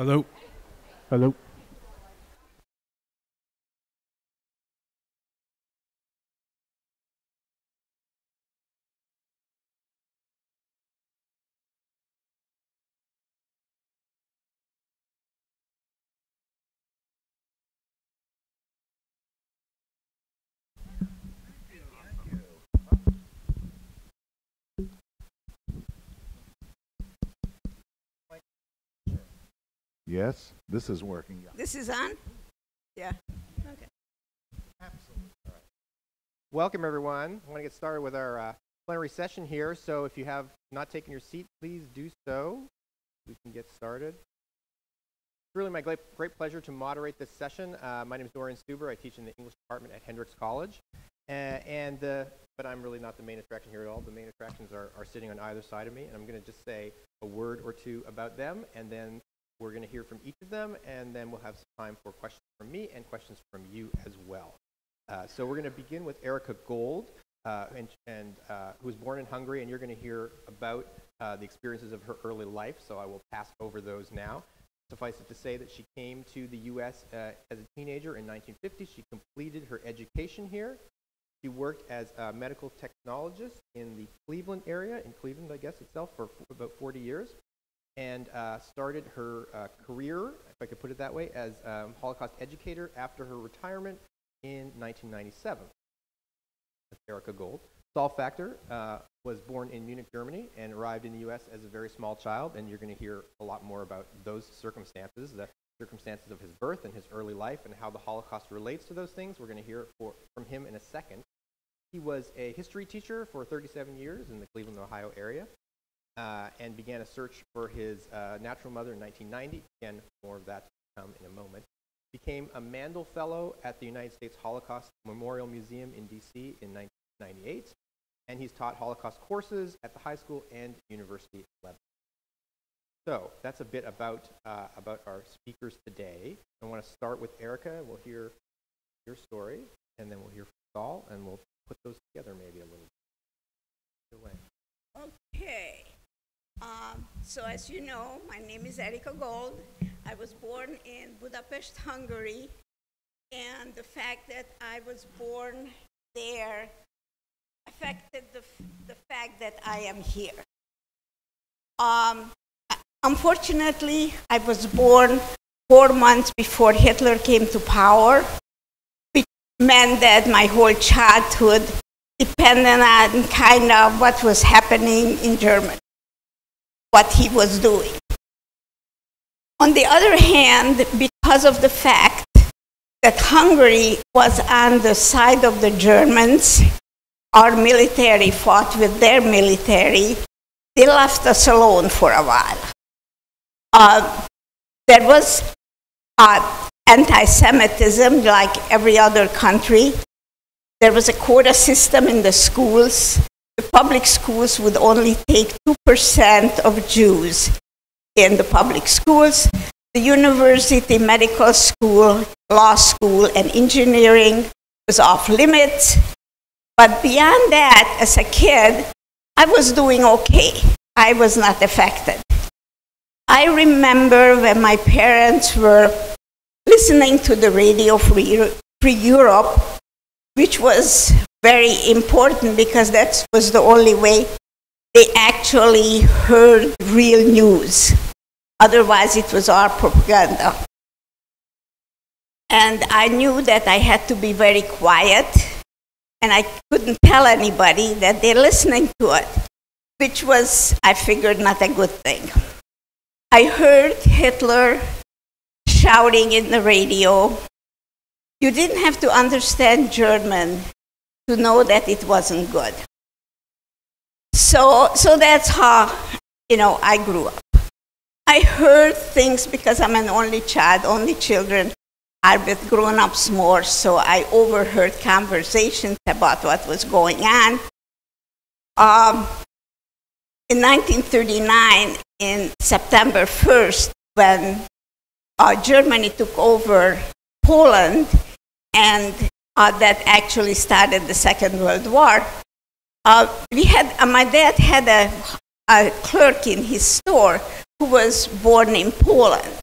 Hello. Hello. Yes, this is working. This is on? Yeah. Okay. Absolutely. All right. Welcome, everyone. I want to get started with our plenary session here. So if you have not taken your seat, please do so. We can get started. It's really my great pleasure to moderate this session. My name is Dorian Stuber. I teach in the English department at Hendrix College. But I'm really not the main attraction here at all. The main attractions are sitting on either side of me, and I'm going to just say a word or two about them, and then we're going to hear from each of them, and then we'll have some time for questions from me and questions from you as well. So we're going to begin with Erika Gold, who was born in Hungary, and you're going to hear about the experiences of her early life, so I will pass over those now. Suffice it to say that she came to the U.S. As a teenager in 1950. She completed her education here. She worked as a medical technologist in the Cleveland area, in Cleveland, I guess, itself, for about 40 years. And started her career, if I could put it that way, as a Holocaust educator after her retirement in 1997. That's Erika Gold. Saul Factor was born in Munich, Germany, and arrived in the U.S. as a very small child, and you're going to hear a lot more about those circumstances, the circumstances of his birth and his early life, and how the Holocaust relates to those things. We're going to hear from him in a second. He was a history teacher for 37 years in the Cleveland, Ohio area. And began a search for his natural mother in 1990. Again, more of that to come in a moment. Became a Mandel Fellow at the United States Holocaust Memorial Museum in D.C. in 1998. And he's taught Holocaust courses at the high school and University of Lebanon. So that's a bit about our speakers today. I want to start with Erika. We'll hear your story, and then we'll hear from Saul, and we'll put those together maybe a little bit. Okay. So as you know, my name is Erika Gold. I was born in Budapest, Hungary, and the fact that I was born there affected the fact that I am here. Unfortunately, I was born 4 months before Hitler came to power, which meant that my whole childhood depended on kind of what was happening in Germany, what he was doing. On the other hand, because of the fact that Hungary was on the side of the Germans, our military fought with their military, they left us alone for a while. There was anti-Semitism like every other country. There was a quota system in the schools. The public schools would only take 2% of Jews in the public schools. The university, medical school, law school, and engineering was off limits. But beyond that, as a kid, I was doing okay. I was not affected. I remember when my parents were listening to the radio Free Europe, which was very important because that was the only way they actually heard real news. Otherwise, it was our propaganda. And I knew that I had to be very quiet, and I couldn't tell anybody that they're listening to it, which was, I figured, not a good thing. I heard Hitler shouting in the radio. You didn't have to understand German to know that it wasn't good. So that's how, I grew up. I heard things because I'm an only child. Only children are with grown-ups more, so I overheard conversations about what was going on. In 1939, in September 1st, when Germany took over Poland, and that actually started the Second World War, my dad had a clerk in his store who was born in Poland.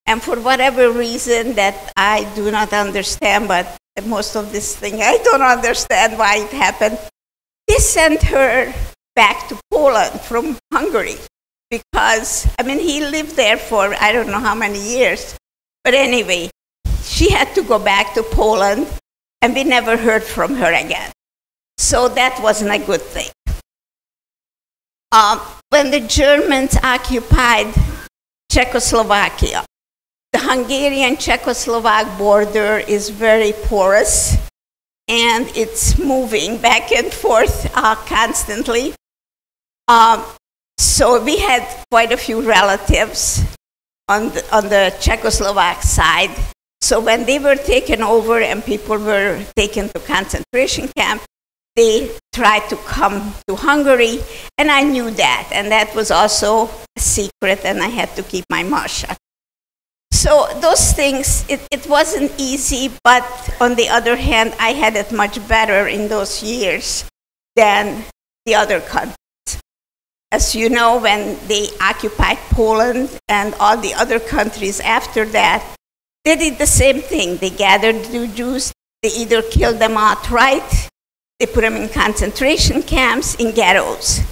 And for whatever reason that I do not understand, but most of this thing I don't understand why it happened, they sent her back to Poland from Hungary because, I mean, he lived there for I don't know how many years. But anyway, she had to go back to Poland, and we never heard from her again. So that wasn't a good thing. When the Germans occupied Czechoslovakia, the Hungarian-Czechoslovak border is very porous, and it's moving back and forth constantly. So we had quite a few relatives on the Czechoslovak side. So when they were taken over and people were taken to concentration camp, they tried to come to Hungary, and I knew that, and that was also a secret, and I had to keep my mouth shut. So those things, it wasn't easy, but on the other hand, I had it much better in those years than the other countries. As you know, when they occupied Poland and all the other countries after that, they did the same thing. They gathered the Jews, they either killed them outright, they put them in concentration camps, in ghettos.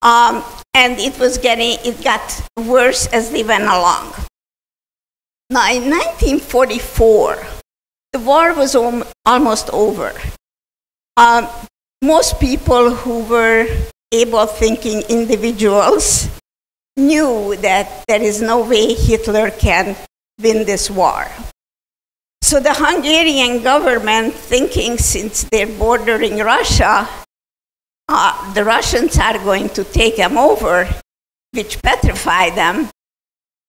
And it got worse as they went along. Now, in 1944, the war was almost over. Most people who were able-thinking individuals knew that there is no way Hitler can win this war. So the Hungarian government, thinking since they're bordering Russia, the Russians are going to take them over, which petrified them,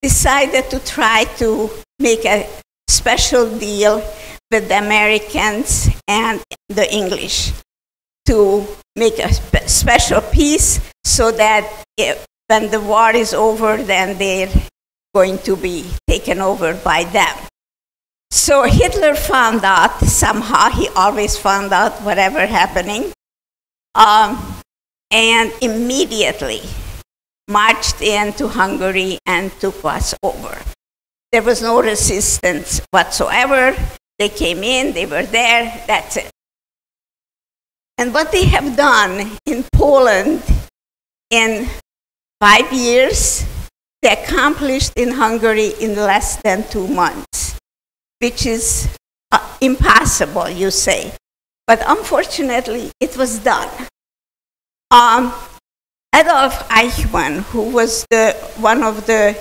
decided to try to make a special deal with the Americans and the English to make a special peace so that when the war is over, then they're going to be taken over by them. So Hitler found out somehow, he always found out whatever happening, and immediately marched into Hungary and took us over. There was no resistance whatsoever. They came in, they were there, that's it. And what they have done in Poland in 5 years, they accomplished in Hungary in less than 2 months, which is impossible, you say. But unfortunately, it was done. Adolf Eichmann, who was one of the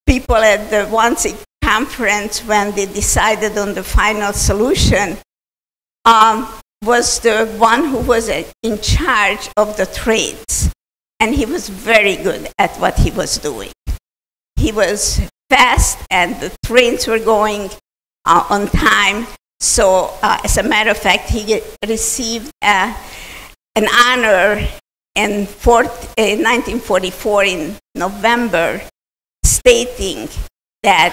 people at the Wannsee conference when they decided on the final solution, was the one who was in charge of the trains. And he was very good at what he was doing. He was fast, and the trains were going on time. So, as a matter of fact, he received an honor in 1944 in November, stating that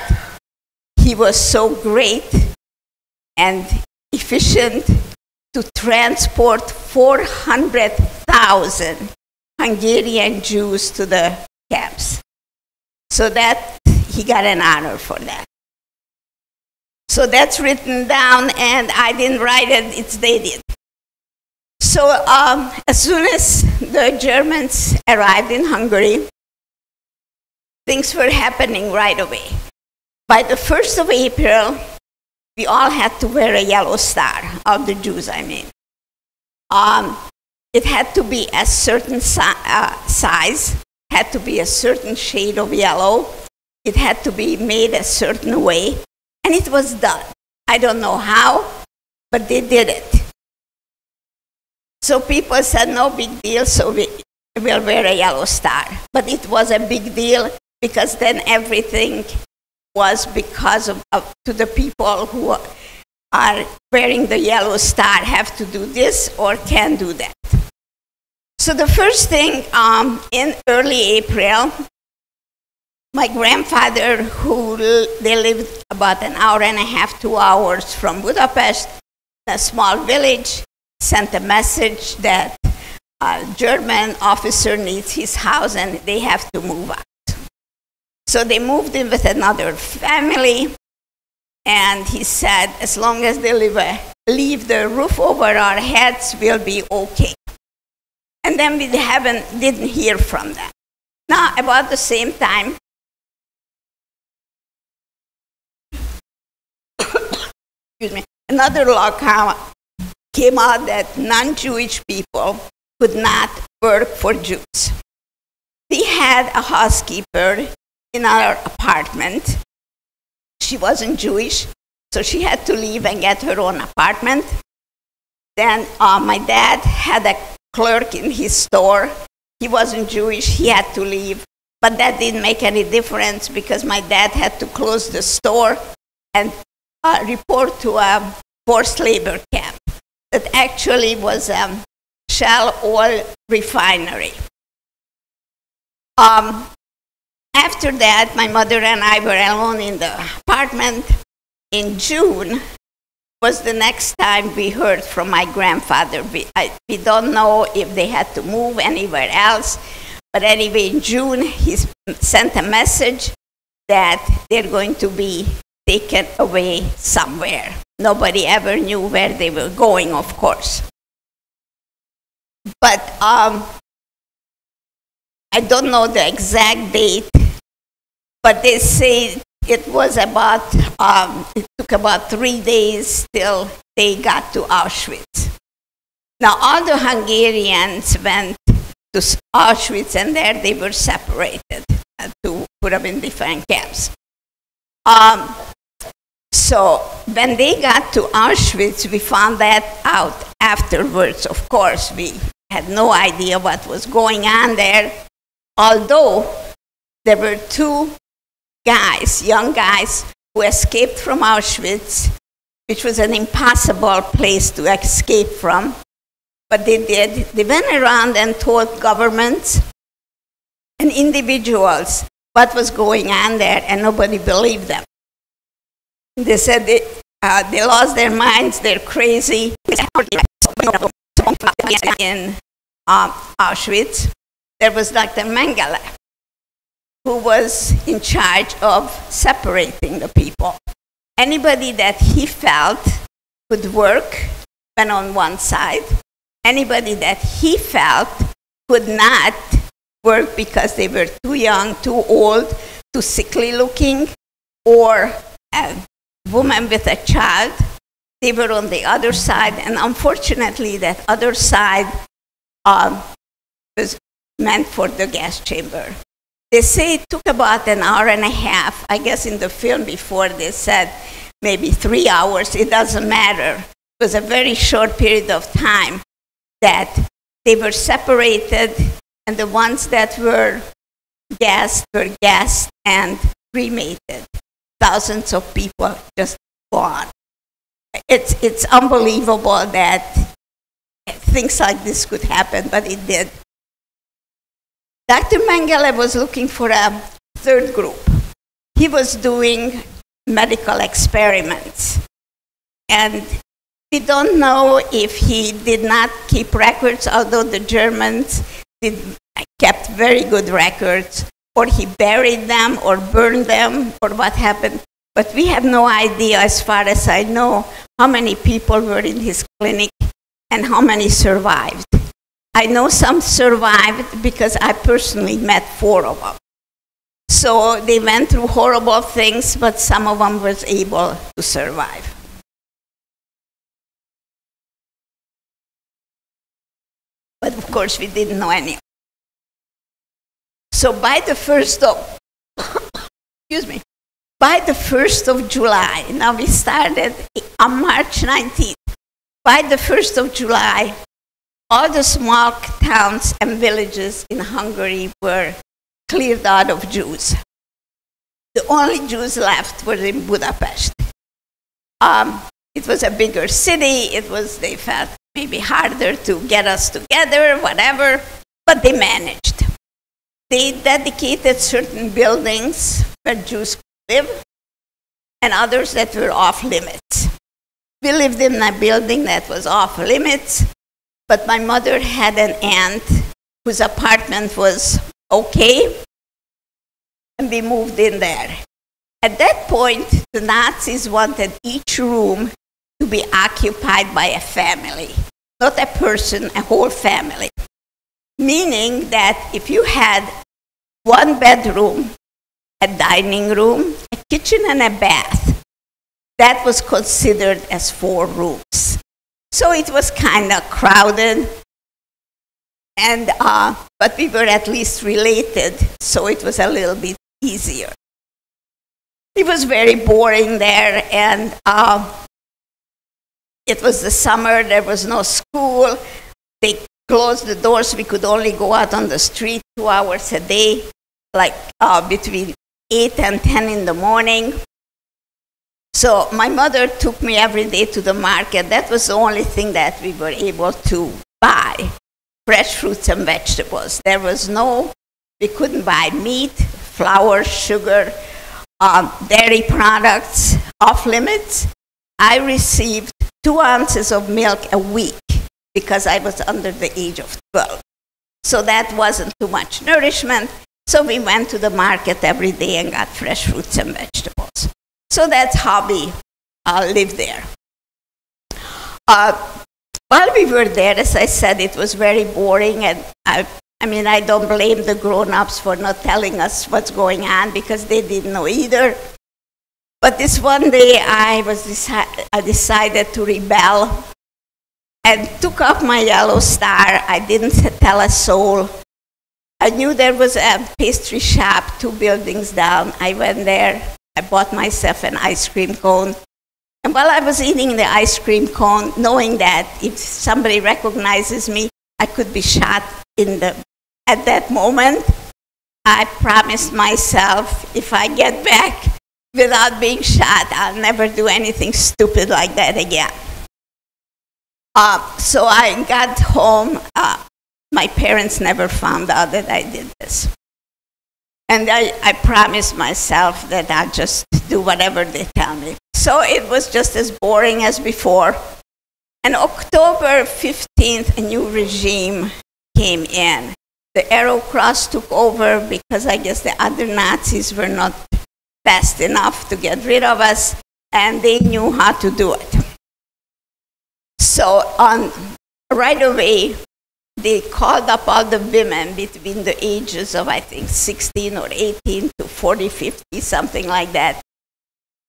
he was so great and efficient to transport 400,000 Hungarian Jews to the camps. So that he got an honor for that. So that's written down, and I didn't write it, it's dated. So as soon as the Germans arrived in Hungary, things were happening right away. By the 1st of April, we all had to wear a yellow star, of the Jews, I mean. It had to be a certain size, had to be a certain shade of yellow, it had to be made a certain way, and it was done. I don't know how, but they did it. So people said, no big deal, so we'll wear a yellow star. But it was a big deal, because then everything was because of to the people who are wearing the yellow star have to do this or can do that. So the first thing, in early April, my grandfather, they lived about an hour and a half, 2 hours from Budapest, a small village, sent a message that a German officer needs his house and they have to move out. So they moved in with another family, and he said, as long as they leave the roof over our heads, we'll be okay. And then we didn't hear from them. Now, about the same time, excuse me, another law came out that non-Jewish people could not work for Jews. We had a housekeeper in our apartment. She wasn't Jewish, so she had to leave and get her own apartment. Then my dad had a clerk in his store. He wasn't Jewish, he had to leave. But that didn't make any difference because my dad had to close the store and report to a forced labor camp that actually was a Shell oil refinery. After that, my mother and I were alone in the apartment. In June was the next time we heard from my grandfather. We don't know if they had to move anywhere else, but anyway, in June, he sent a message that they're going to be taken away somewhere. Nobody ever knew where they were going, of course. But I don't know the exact date, but they say it was about, it took about 3 days till they got to Auschwitz. Now, all the Hungarians went to Auschwitz, and there they were separated to put them in different camps. So when they got to Auschwitz, we found that out afterwards. Of course, we had no idea what was going on there, although there were 2 guys, young guys, who escaped from Auschwitz, which was an impossible place to escape from. But they did. They went around and told governments and individuals what was going on there, and nobody believed them. They said they lost their minds, they're crazy. In Auschwitz, there was Dr. Mengele, who was in charge of separating the people. Anybody that he felt could work went on one side. Anybody that he felt could not work because they were too young, too old, too sickly looking, or a woman with a child, they were on the other side. And unfortunately, that other side was meant for the gas chamber. They say it took about an hour and a half. I guess in the film before they said maybe 3 hours. It doesn't matter. It was a very short period of time that they were separated, and the ones that were gassed and cremated. Thousands of people just gone. It's unbelievable that things like this could happen, but it did. Dr. Mengele was looking for a third group. He was doing medical experiments. And we don't know if he did not keep records, although the Germans kept very good records, or he buried them or burned them, or what happened. But we have no idea, as far as I know, how many people were in his clinic and how many survived. I know some survived because I personally met 4 of them. So they went through horrible things, but some of them was able to survive. But of course, we didn't know any. So by the 1st of, excuse me, by the 1st of July, now we started on March 19th. By the 1st of July, all the small towns and villages in Hungary were cleared out of Jews. The only Jews left were in Budapest. It was a bigger city. They felt maybe harder to get us together, whatever, but they managed. They dedicated certain buildings where Jews could live and others that were off limits. We lived in a building that was off limits, but my mother had an aunt whose apartment was okay, and we moved in there. At that point, the Nazis wanted each room to be occupied by a family, not a person, a whole family. Meaning that if you had one bedroom, a dining room, a kitchen, and a bath, that was considered as 4 rooms. So it was kind of crowded, and but we were at least related, so it was a little bit easier. It was very boring there, and it was the summer, there was no school. They closed the doors, we could only go out on the street 2 hours a day, like between 8 and 10 in the morning. So my mother took me every day to the market. That was the only thing that we were able to buy, fresh fruits and vegetables. There was we couldn't buy meat, flour, sugar, dairy products, off limits. I received 2 ounces of milk a week because I was under the age of 12. So that wasn't too much nourishment. So we went to the market every day and got fresh fruits and vegetables. So that's how we lived there. While we were there, as I said, it was very boring, and I don't blame the grown-ups for not telling us what's going on because they didn't know either. But this one day, I decided to rebel and took off my yellow star. I didn't tell a soul. I knew there was a pastry shop 2 buildings down. I went there. I bought myself an ice cream cone. And while I was eating the ice cream cone, knowing that if somebody recognizes me, I could be shot at that moment, I promised myself, if I get back without being shot, I'll never do anything stupid like that again. So I got home. My parents never found out that I did this. And I promised myself that I'd just do whatever they tell me. So it was just as boring as before. And October 15th, a new regime came in. The Arrow Cross took over because I guess the other Nazis were not fast enough to get rid of us, and they knew how to do it. So right away, they called up all the women between the ages of, I think, 16 or 18 to 40, 50, something like that.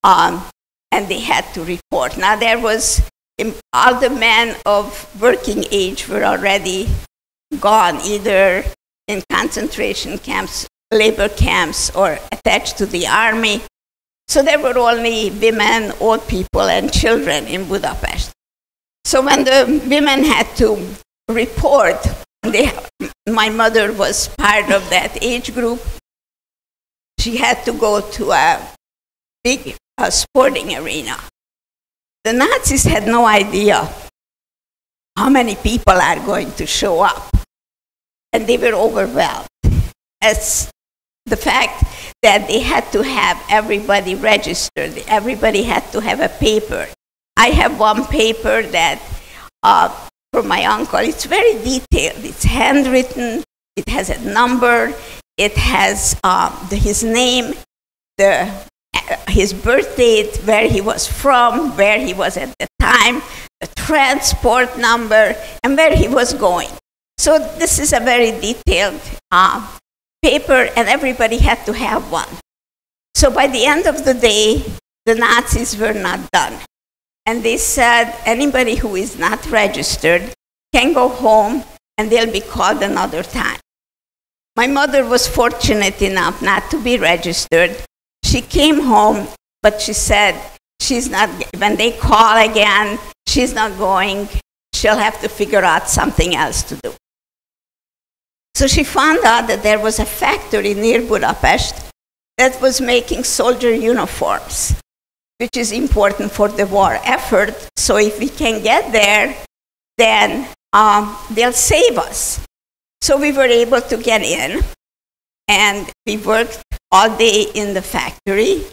And they had to report. Now, all the men of working age were already gone, either in concentration camps, labor camps, or attached to the army. So there were only women, old people, and children in Budapest. So when the women had to report, my mother was part of that age group. She had to go to a big sporting arena. The Nazis had no idea how many people are going to show up, and they were overwhelmed. As the fact that they had to have everybody registered, everybody had to have a paper. I have one paper that from my uncle. It's very detailed. It's handwritten. It has a number. It has his name, his birth date, where he was from, where he was at the time, the transport number, and where he was going. So this is a very detailed paper, and everybody had to have one. So by the end of the day, the Nazis were not done. And they said anybody who is not registered can go home, and they'll be called another time. My mother was fortunate enough not to be registered. She came home, but she said she's not, when they call again, she's not going. She'll have to figure out something else to do. So she found out that there was a factory near Budapest that was making soldier uniforms, which is important for the war effort. So if we can get there, then they'll save us. So we were able to get in, and we worked all day in the factory,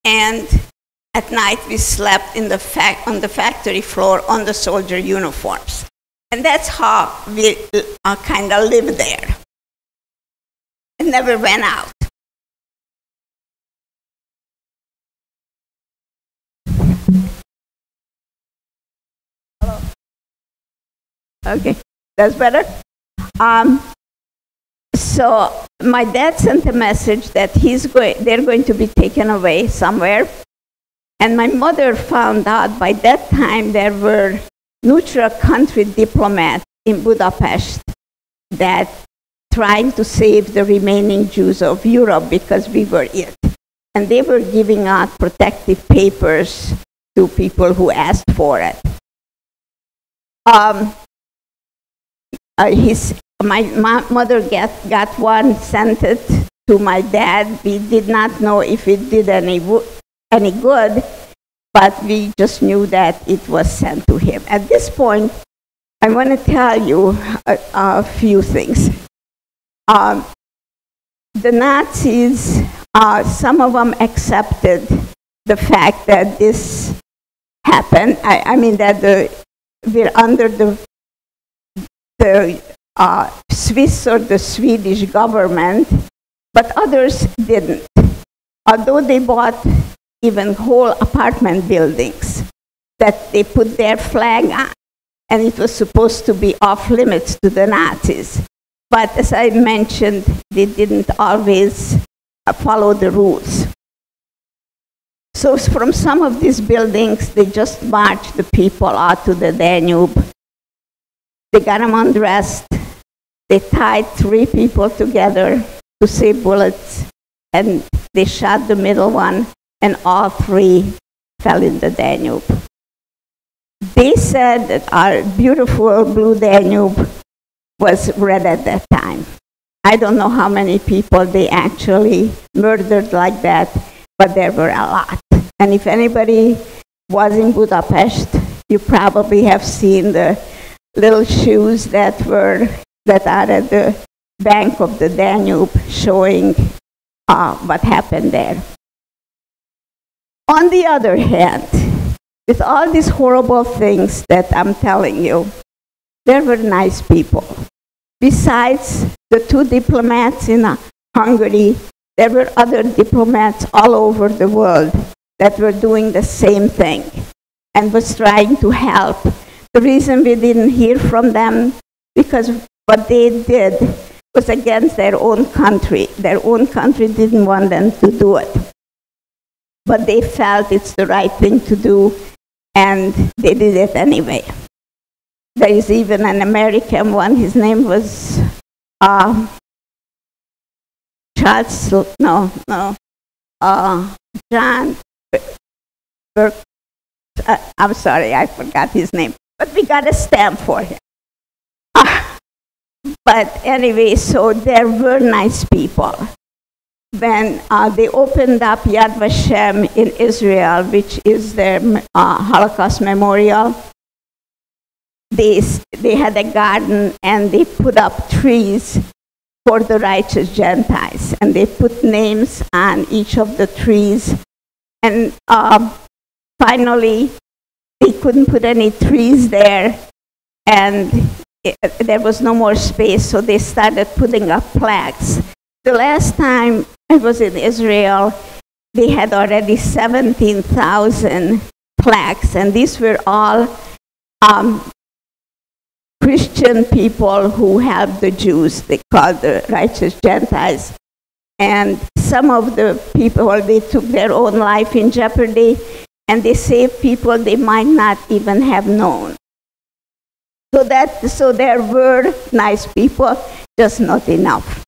and at night we slept on the factory floor on the soldier uniforms. And that's how we kind of lived there. It never went out. Okay, that's better. So my dad sent a message that they're going to be taken away somewhere. And my mother found out by that time there were neutral country diplomats in Budapest that trying to save the remaining Jews of Europe because we were it. And they were giving out protective papers to people who asked for it. My mother got one, sent it to my dad. We did not know if it did any good, but we just knew that it was sent to him. At this point, I want to tell you a few things. The Nazis, some of them accepted the fact that this happened. I mean that we're under the Swiss or the Swedish government, but others didn't. Although they bought even whole apartment buildings that they put their flag on, and it was supposed to be off limits to the Nazis. But as I mentioned, they didn't always follow the rules. So from some of these buildings, they just marched the people out to the Danube. They got them undressed. They tied 3 people together to save bullets, and they shot the middle one, and all 3 fell in the Danube. They said that our beautiful blue Danube was red at that time. I don't know how many people they actually murdered like that, but there were a lot. And if anybody was in Budapest, you probably have seen the little shoes that are at the bank of the Danube showing what happened there. On the other hand, with all these horrible things that I'm telling you, there were nice people. Besides the 2 diplomats in Hungary, there were other diplomats all over the world that were doing the same thing and was trying to help. The reason we didn't hear from them, because what they did was against their own country. Their own country didn't want them to do it. But they felt it's the right thing to do, and they did it anyway. There is even an American one. His name was John Burke. I'm sorry, I forgot his name. But we got a stamp for him. But anyway, so there were nice people. When they opened up Yad Vashem in Israel, which is their Holocaust Memorial, they had a garden and they put up trees for the righteous Gentiles. And they put names on each of the trees. And finally, they couldn't put any trees there, and there was no more space, so they started putting up plaques. The last time I was in Israel, they had already 17,000 plaques, and these were all Christian people who helped the Jews. They called the righteous Gentiles. And some of the people, they took their own life in jeopardy, and they saved people they might not even have known. So there were nice people, just not enough.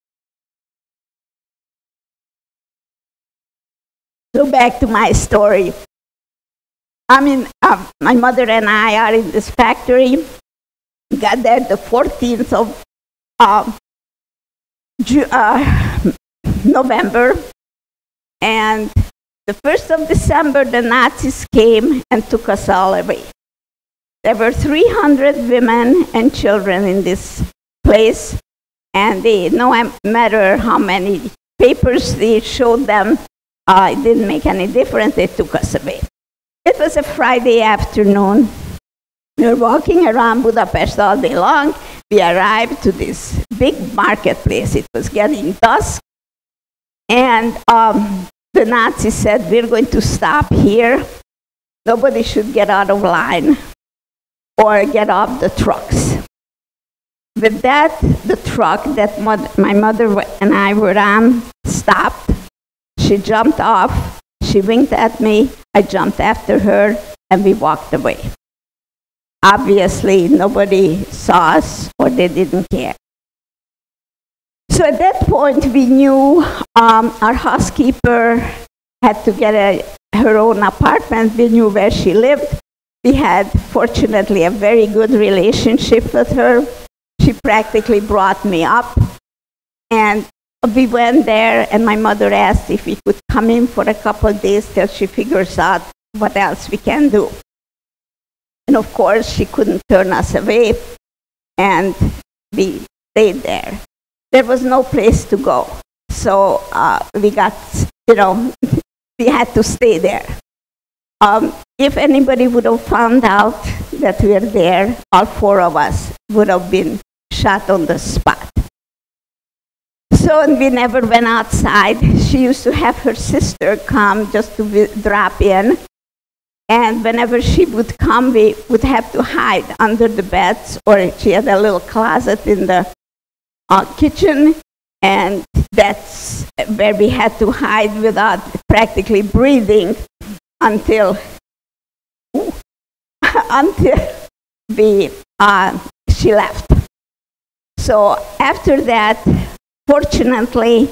So back to my story. I mean, my mother and I are in this factory. Got there the 14th of November, and the 1st of December, the Nazis came and took us all away. There were 300 women and children in this place, and no matter how many papers they showed them, it didn't make any difference. They took us away. It was a Friday afternoon. We were walking around Budapest all day long. We arrived to this big marketplace. It was getting dusk, and the Nazis said, "We're going to stop here. Nobody should get out of line or get off the trucks." with that, the truck that my mother and I were on stopped. She jumped off. She winked at me. I jumped after her, and we walked away. Obviously, nobody saw us, or they didn't care. So at that point, we knew our housekeeper had to get her own apartment. We knew where she lived. We had, fortunately, a very good relationship with her. She practically brought me up. And we went there, and my mother asked if we could come in for a couple of days till she figures out what else we can do. And of course, she couldn't turn us away, and we stayed there. There was no place to go. So we got, we had to stay there. If anybody would have found out that we were there, all four of us would have been shot on the spot. So we never went outside. She used to have her sister come just to drop in. And whenever she would come, we would have to hide under the beds, or she had a little closet in the kitchen, and that's where we had to hide without practically breathing until she left. So after that, fortunately,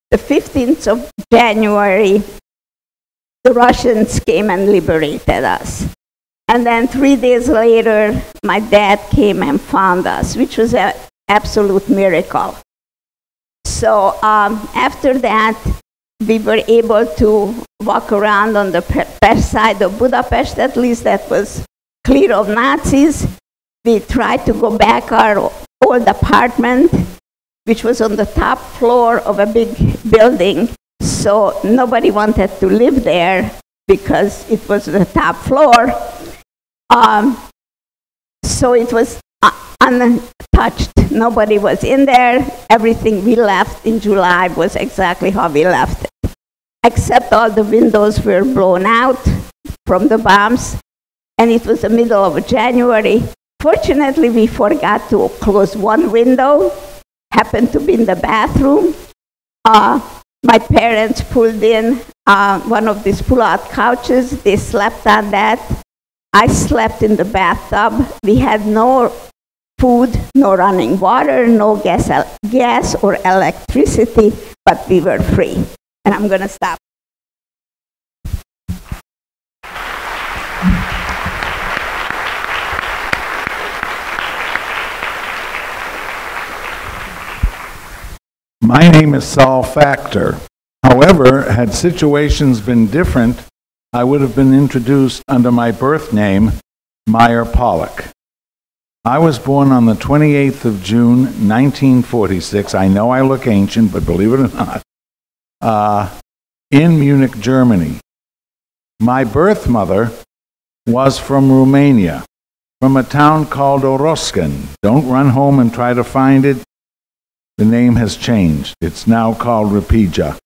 the 15th of January, the Russians came and liberated us. And then 3 days later, my dad came and found us, which was an absolute miracle. So after that, we were able to walk around on the pest side of Budapest. At least that was clear of Nazis. We tried to go back our old apartment, which was on the top floor of a big building. So nobody wanted to live there because it was the top floor. So it was untouched. Nobody was in there. Everything we left in July was exactly how we left it, except all the windows were blown out from the bombs, and it was the middle of January. Fortunately, we forgot to close one window, happened to be in the bathroom. My parents pulled in one of these pull-out couches. They slept on that. I slept in the bathtub. We had no food, no running water, no gas or electricity, but we were free. And I'm going to stop. My name is Saul Factor. However, had situations been different, I would have been introduced under my birth name, Meyer Pollock. I was born on the 28th of June, 1946. I know I look ancient, but believe it or not, in Munich, Germany. My birth mother was from Romania, from a town called Oroscan. Don't run home and try to find it. The name has changed. It's now called Rapija.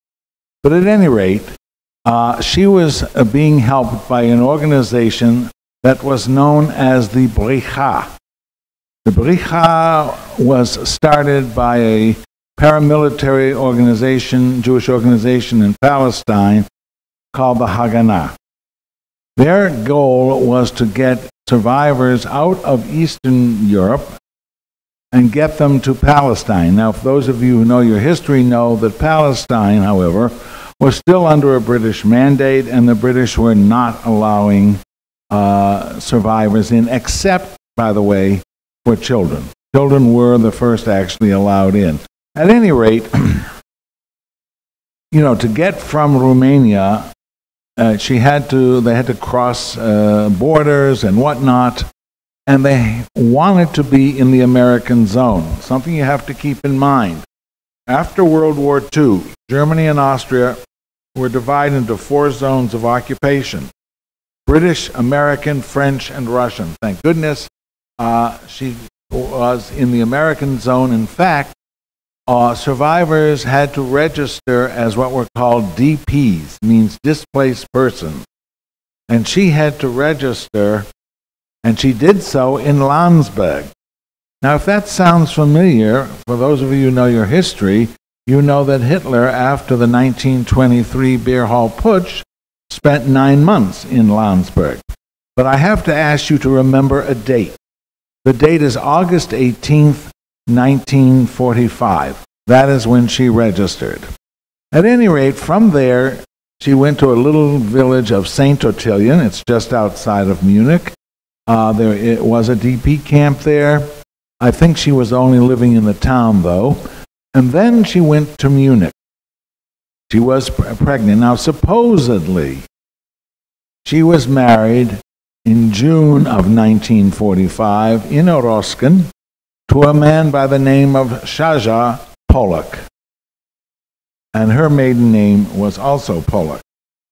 But at any rate, she was being helped by an organization that was known as the Bricha. The Bricha was started by a paramilitary organization, Jewish organization in Palestine called the Haganah. Their goal was to get survivors out of Eastern Europe and get them to Palestine. Now, for those of you who know your history know that Palestine, however, was still under a British mandate, and the British were not allowing survivors in, except, by the way, for children. Children were the first actually allowed in. At any rate, to get from Romania, they had to cross borders and whatnot, and they wanted to be in the American zone, something you have to keep in mind. After World War II, Germany and Austria were divided into 4 zones of occupation: British, American, French, and Russian. Thank goodness she was in the American zone. In fact, survivors had to register as what were called DPs, means displaced persons. And she had to register, and she did so in Landsberg. Now, if that sounds familiar, for those of you who know your history, you know that Hitler, after the 1923 Beer Hall Putsch, spent 9 months in Landsberg. But I have to ask you to remember a date. The date is August 18th, 1945. That is when she registered. At any rate, from there, she went to a little village of St. Ottilien. It's just outside of Munich. It was a DP camp there. I think she was only living in the town, though. And then she went to Munich. She was pregnant. Now, supposedly, she was married in June of 1945 in Oroskin to a man by the name of Shaja Polak. And her maiden name was also Polak.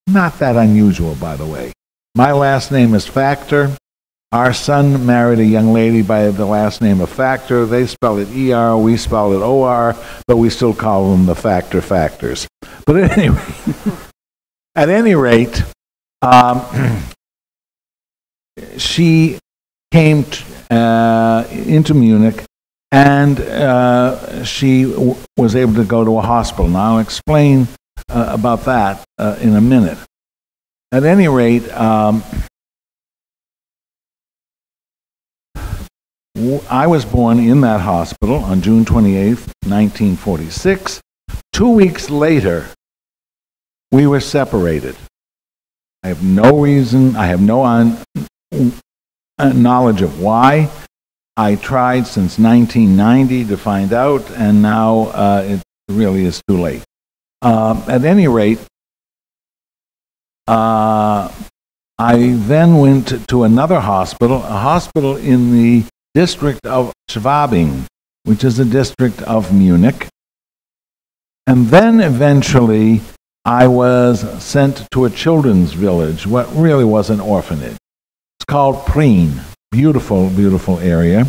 Not that unusual, by the way. My last name is Factor. Our son married a young lady by the last name of Factor. They spell it E-R, we spell it O-R, but we still call them the Factors. But at any rate, she came into Munich, and she was able to go to a hospital. Now, I'll explain about that in a minute. At any rate, I was born in that hospital on June 28th, 1946. 2 weeks later, we were separated. I have no reason, I have no knowledge of why. I tried since 1990 to find out, and now it really is too late. At any rate, I then went to another hospital, a hospital in the district of Schwabing, which is a district of Munich. And then eventually I was sent to a children's village, what really was an orphanage. It's called Prien. Beautiful, beautiful area.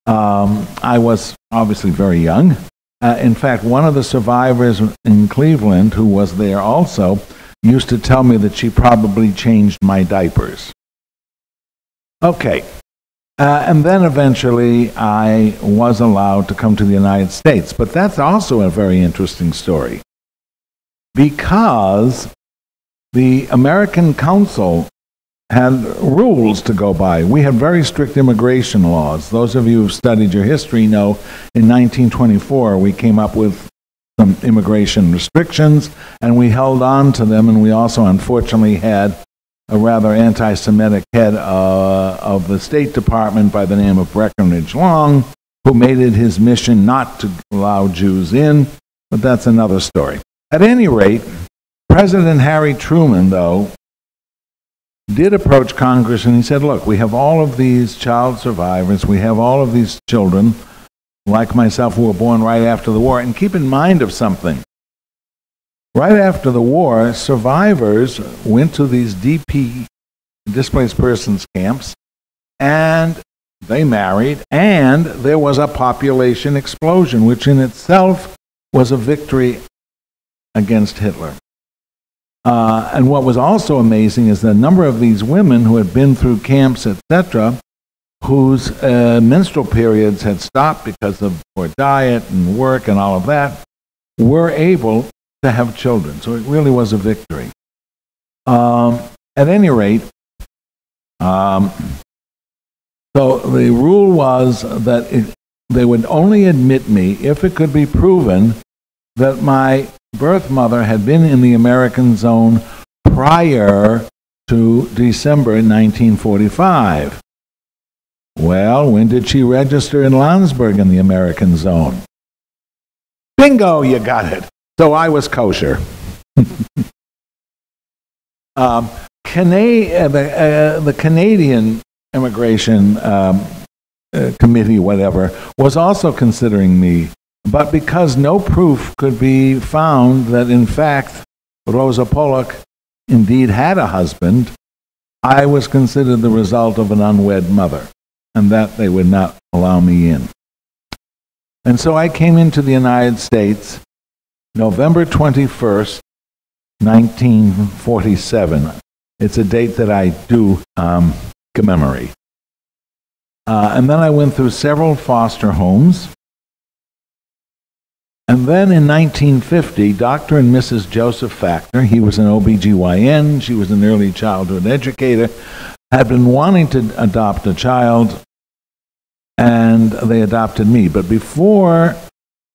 I was obviously very young. In fact, one of the survivors in Cleveland, who was there also, used to tell me that she probably changed my diapers. Okay. And then eventually I was allowed to come to the United States. But that's also a very interesting story, because the American Council had rules to go by. We had very strict immigration laws. Those of you who've studied your history know in 1924 we came up with some immigration restrictions, and we held on to them, and we also unfortunately had a rather anti-Semitic head of the State Department by the name of Breckinridge Long, who made it his mission not to allow Jews in, but that's another story. At any rate, President Harry Truman, though, did approach Congress, and he said, look, we have all of these child survivors, we have all of these children, like myself, who were born right after the war, and keep in mind of something. Right after the war, survivors went to these DP, displaced persons camps, and they married, and there was a population explosion, which in itself was a victory against Hitler. And what was also amazing is the number of these women who had been through camps, etc., whose menstrual periods had stopped because of poor diet and work and all of that, were able to have children. So it really was a victory. At any rate, so the rule was that they would only admit me if it could be proven that my birth mother had been in the American zone prior to December 1945. Well, when did she register in Landsberg in the American zone? Bingo, you got it. So I was kosher. The Canadian Immigration Committee, whatever, was also considering me. But because no proof could be found that, in fact, Rosa Polak indeed had a husband, I was considered the result of an unwed mother, and that they would not allow me in. And so I came into the United States November 21st, 1947. It's a date that I do commemorate. And then I went through several foster homes. And then in 1950, Dr. and Mrs. Joseph Factor, he was an OBGYN, she was an early childhood educator, had been wanting to adopt a child, and they adopted me. But before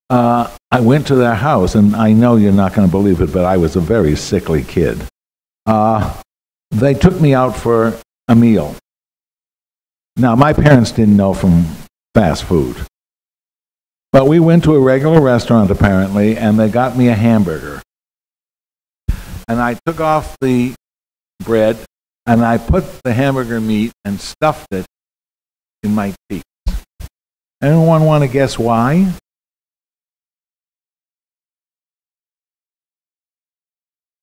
I went to their house, and I know you're not going to believe it, but I was a very sickly kid. They took me out for a meal. Now, my parents didn't know from fast food. But we went to a regular restaurant, apparently, and they got me a hamburger. And I took off the bread, and I put the hamburger meat and stuffed it in my teeth. Anyone want to guess why?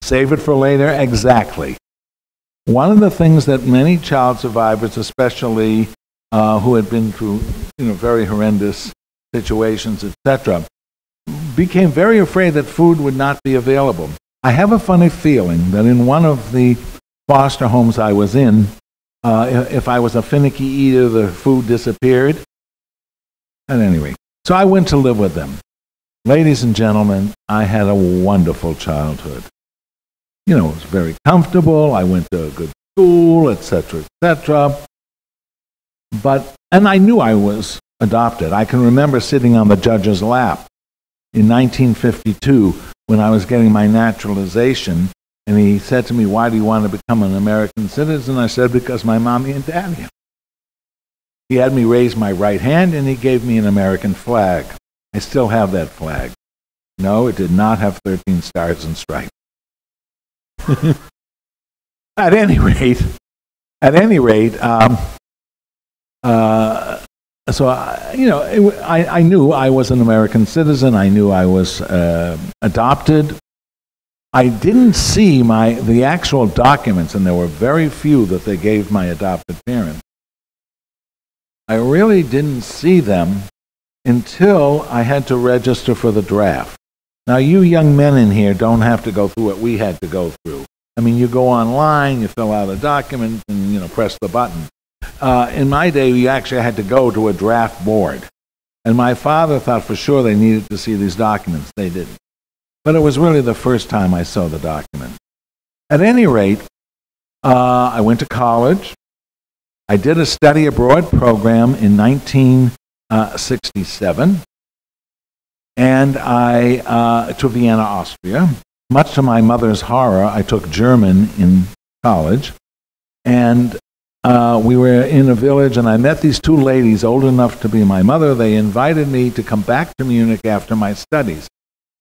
Save it for later? Exactly. One of the things that many child survivors, especially who had been through very horrendous situations, etc., became very afraid that food would not be available. I have a funny feeling that in one of the foster homes I was in, if I was a finicky eater, the food disappeared. At any rate, so I went to live with them. Ladies and gentlemen, I had a wonderful childhood. It was very comfortable. I went to a good school, etc., etc. And I knew I was adopted. I can remember sitting on the judge's lap in 1952 when I was getting my naturalization, and he said to me, "Why do you want to become an American citizen?" I said, "Because my mommy and daddy." He had me raise my right hand, and he gave me an American flag. I still have that flag. No, it did not have 13 stars and stripes. At any rate, so I knew I was an American citizen. I knew I was adopted. I didn't see the actual documents, and there were very few that they gave my adopted parents. I really didn't see them until I had to register for the draft. Now, you young men in here don't have to go through what we had to go through. I mean, you go online, you fill out a document, and press the button. In my day, you actually had to go to a draft board. And my father thought for sure they needed to see these documents. They didn't. But it was really the first time I saw the document. At any rate, I went to college. I did a study abroad program in 1967. And to Vienna, Austria. Much to my mother's horror, I took German in college. And we were in a village, and I met these two ladies old enough to be my mother. They invited me to come back to Munich after my studies.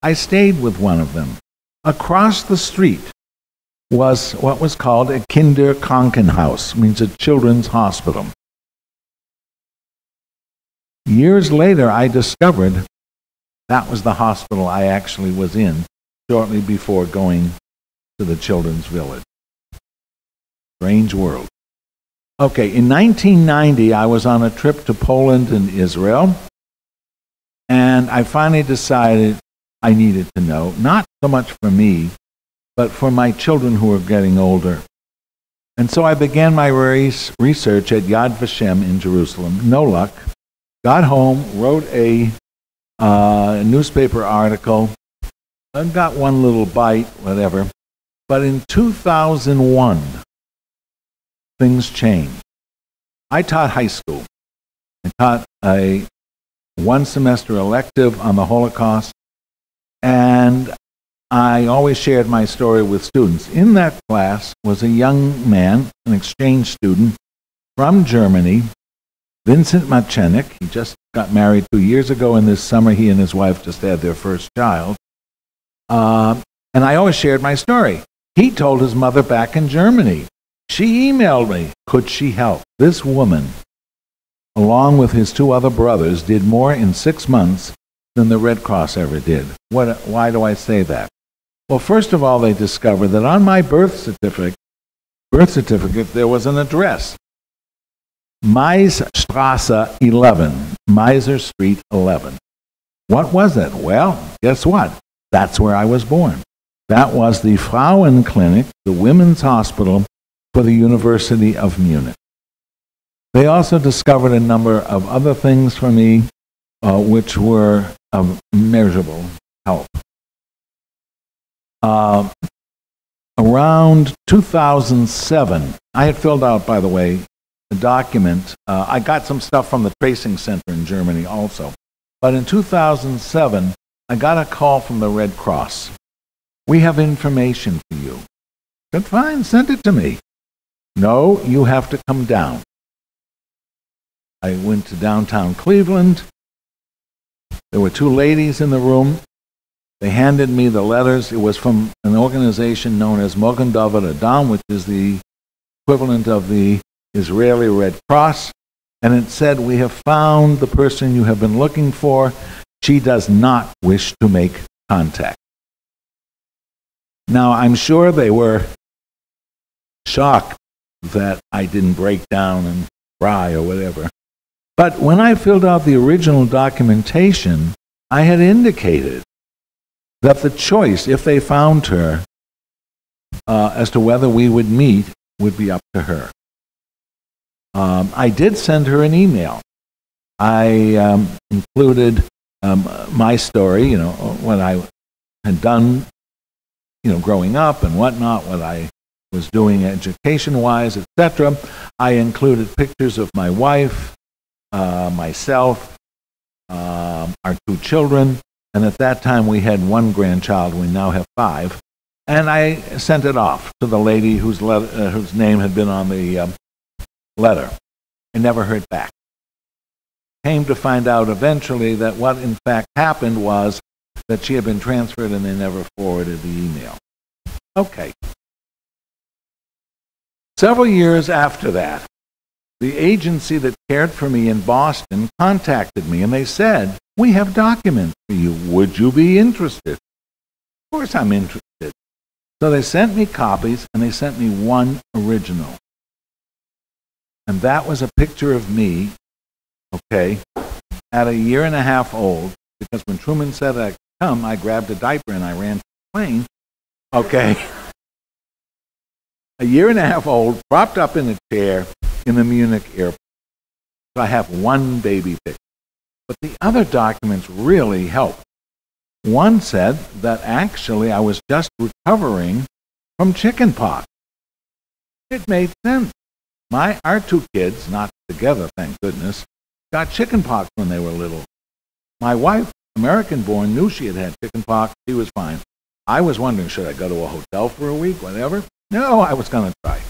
I stayed with one of them. Across the street was what was called a Kinderkrankenhaus, means a children's hospital. Years later, I discovered that was the hospital I actually was in shortly before going to the children's village. Strange world. Okay, in 1990, I was on a trip to Poland and Israel, and I finally decided I needed to know, not so much for me, but for my children who were getting older. And so I began my research at Yad Vashem in Jerusalem. No luck. Got home, wrote a newspaper article, and got one little bite, whatever. But in 2001, things changed. I taught high school. I taught a one-semester elective on the Holocaust, and I always shared my story with students. In that class was a young man, an exchange student from Germany, Vincent Machenik. He just got married 2 years ago, and this summer he and his wife just had their first child. And I always shared my story. He told his mother back in Germany. She emailed me. Could she help? This woman, along with his two other brothers, did more in 6 months than the Red Cross ever did. Why do I say that? Well, first of all, they discovered that on my birth certificate, there was an address. Maisstraße 11, Meiser Street 11. What was it? Well, guess what? That's where I was born. That was the Frauenklinik, the women's hospital for the University of Munich. They also discovered a number of other things for me which were of immeasurable help. Around 2007, I had filled out, by the way, a document. I got some stuff from the Tracing Center in Germany also. But in 2007, I got a call from the Red Cross. We have information for you. I said, fine, send it to me. No, you have to come down. I went to downtown Cleveland. There were two ladies in the room. They handed me the letters. It was from an organization known as Magen David Adom, which is the equivalent of the Israeli Red Cross. And it said, we have found the person you have been looking for. She does not wish to make contact. Now, I'm sure they were shocked that I didn't break down and cry or whatever. But when I filled out the original documentation, I had indicated that the choice, if they found her, as to whether we would meet, would be up to her. I did send her an email. I included my story, what I had done, growing up and whatnot, what I was doing education-wise, etc. I included pictures of my wife, myself, our two children, and at that time we had one grandchild. We now have 5. And I sent it off to the lady whose name had been on the letter. I never heard back. Came to find out eventually that what in fact happened was that she had been transferred and they never forwarded the email. Okay. Several years after that, the agency that cared for me in Boston contacted me and they said, we have documents for you. Would you be interested? Of course I'm interested. So they sent me copies and they sent me one original. And that was a picture of me, okay, at a 1.5 years old, because when Truman said I'd come, I grabbed a diaper and I ran to the plane, okay. A 1.5 years old, propped up in a chair in the Munich airport. So I have one baby picture. But the other documents really helped. One said that actually I was just recovering from chickenpox. It made sense. Our 2 kids, not together, thank goodness, got chickenpox when they were little. My wife, American-born, knew she had had chickenpox. She was fine. I was wondering, should I go to a hotel for a week, whatever? No, I was going to try.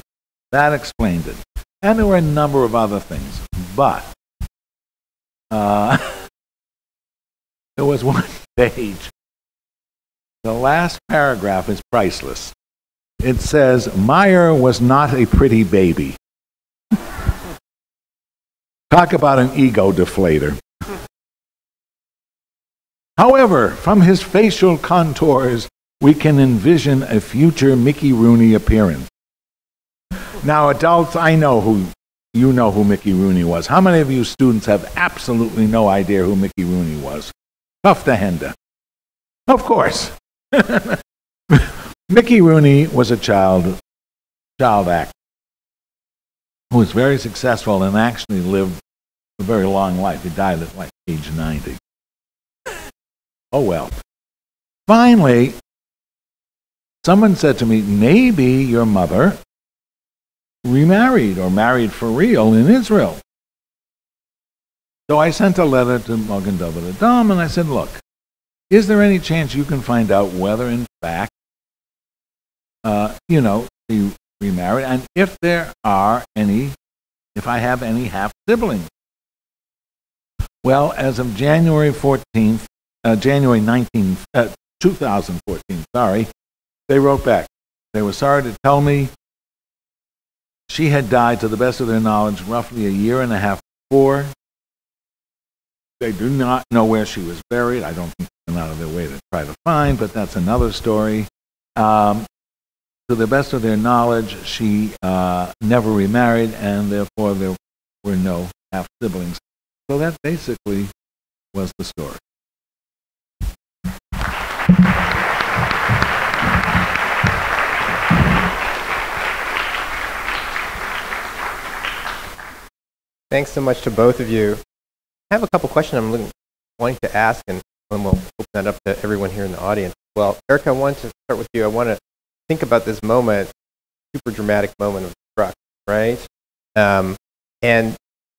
That explained it. And there were a number of other things. But there was one page. The last paragraph is priceless. It says, Meyer was not a pretty baby. Talk about an ego deflator. However, from his facial contours, we can envision a future Mickey Rooney appearance. Now, adults, I know who Mickey Rooney was. How many of you students have absolutely no idea who Mickey Rooney was? Tough to handle. Of course. Mickey Rooney was a child actor who was very successful and actually lived a very long life. He died at age 90. Oh well. Finally, someone said to me, maybe your mother remarried or married for real in Israel. So I sent a letter to Magen David Adom and I said, look, is there any chance you can find out whether in fact, she remarried, and if there are any, if I have any half-siblings? Well, as of January 19th, 2014, they wrote back. They were sorry to tell me she had died, to the best of their knowledge, roughly 1.5 years before. They do not know where she was buried. I don't think they went out of their way to try to find, but that's another story. To the best of their knowledge, she never remarried, and therefore there were no half-siblings. So that basically was the story. Thanks so much to both of you. I have a couple questions I'm wanting to ask, and then we'll open that up to everyone here in the audience. Well, Erika, I want to start with you. I want to think about this moment, super dramatic moment of the truck, right? And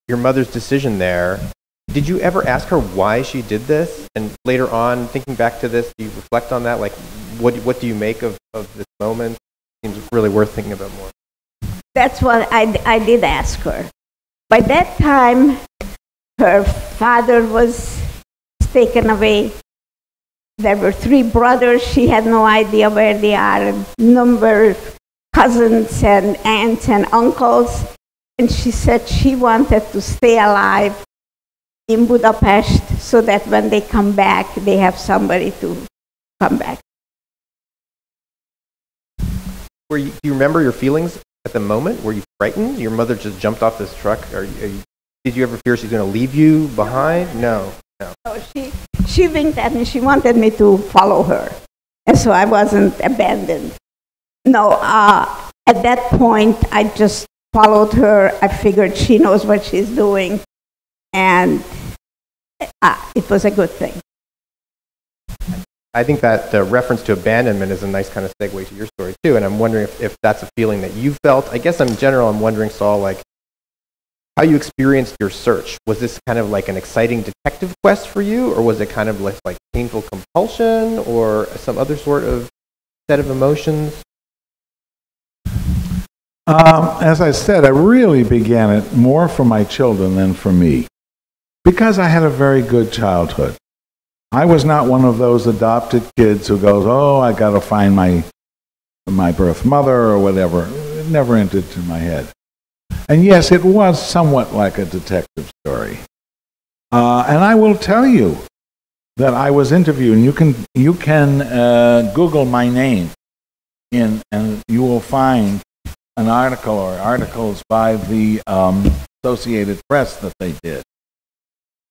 your mother's decision there. Did you ever ask her why she did this? And later on, thinking back to this, do you reflect on that? Like, what do you make of this moment? Seems really worth thinking about more. That's what I did ask her. By that time, her father was taken away. There were 3 brothers. She had no idea where they are. A number of cousins and aunts and uncles. And she said she wanted to stay alive in Budapest so that when they come back, they have somebody to come back. Do you remember your feelings at the moment? Were you frightened? Your mother just jumped off this truck. Did you ever fear she's going to leave you behind? No. She winked at me. She wanted me to follow her. And so I wasn't abandoned. No, at that point, I just followed her. I figured she knows what she's doing. And it was a good thing. I think that the reference to abandonment is a nice kind of segue to your story, too. And I'm wondering if that's a feeling that you felt. I guess in general, I'm wondering, Saul, like, how you experienced your search. Was this kind of like an exciting detective quest for you, or was it kind of like painful compulsion, or some other sort of set of emotions? As I said, I really began it more for my children than for me, because I had a very good childhood. I was not one of those adopted kids who goes, oh, I got to find my birth mother or whatever. It never entered into my head. And yes, it was somewhat like a detective story. And I will tell you that I was interviewed, and you can Google my name, and you will find an article or articles by the Associated Press that they did.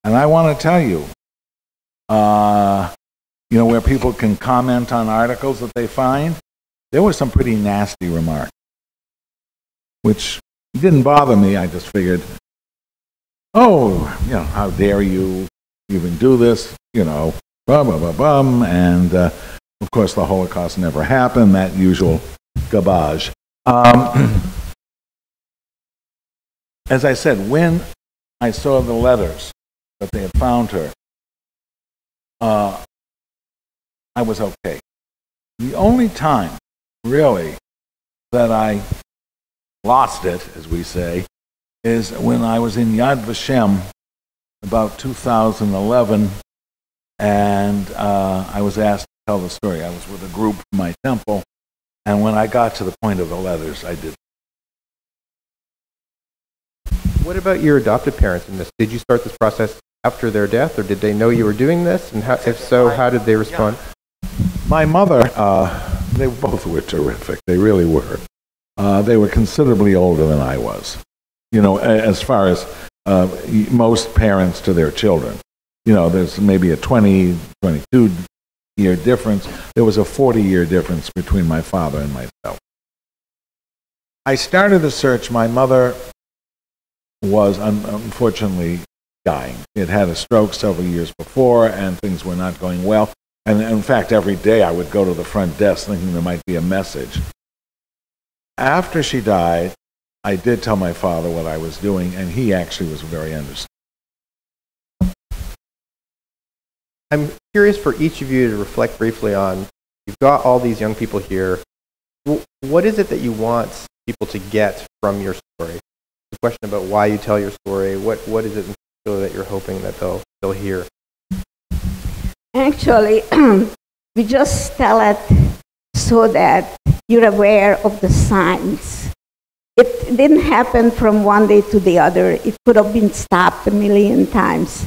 And I want to tell you, where people can comment on articles that they find, there were some pretty nasty remarks, which didn't bother me. I just figured, how dare you even do this, blah, blah, blah, blah. And, of course, the Holocaust never happened, that usual garbage. As I said, when I saw the letters that they had found her, I was okay. The only time, really, that I lost it, as we say, is when I was in Yad Vashem about 2011, and I was asked to tell the story. I was with a group from my temple, and when I got to the point of the letters, I did. What about your adopted parents in this? Did you start this process after their death, or did they know you were doing this? And if so, how did they respond? My mother, they both were terrific. They really were. They were considerably older than I was, as far as most parents to their children. There's maybe a 20, 22-year difference. There was a 40-year difference between my father and myself. I started the search. My mother was unfortunately dying. She had had a stroke several years before, and things were not going well. And in fact, every day I would go to the front desk thinking there might be a message. After she died, I did tell my father what I was doing, and he actually was very understanding. I'm curious for each of you to reflect briefly on, you've got all these young people here. What is it that you want people to get from your story? The question about why you tell your story, what is it in particular that you're hoping that they'll hear? Actually, we just tell it so that you're aware of the signs. It didn't happen from one day to the other. It could have been stopped a million times.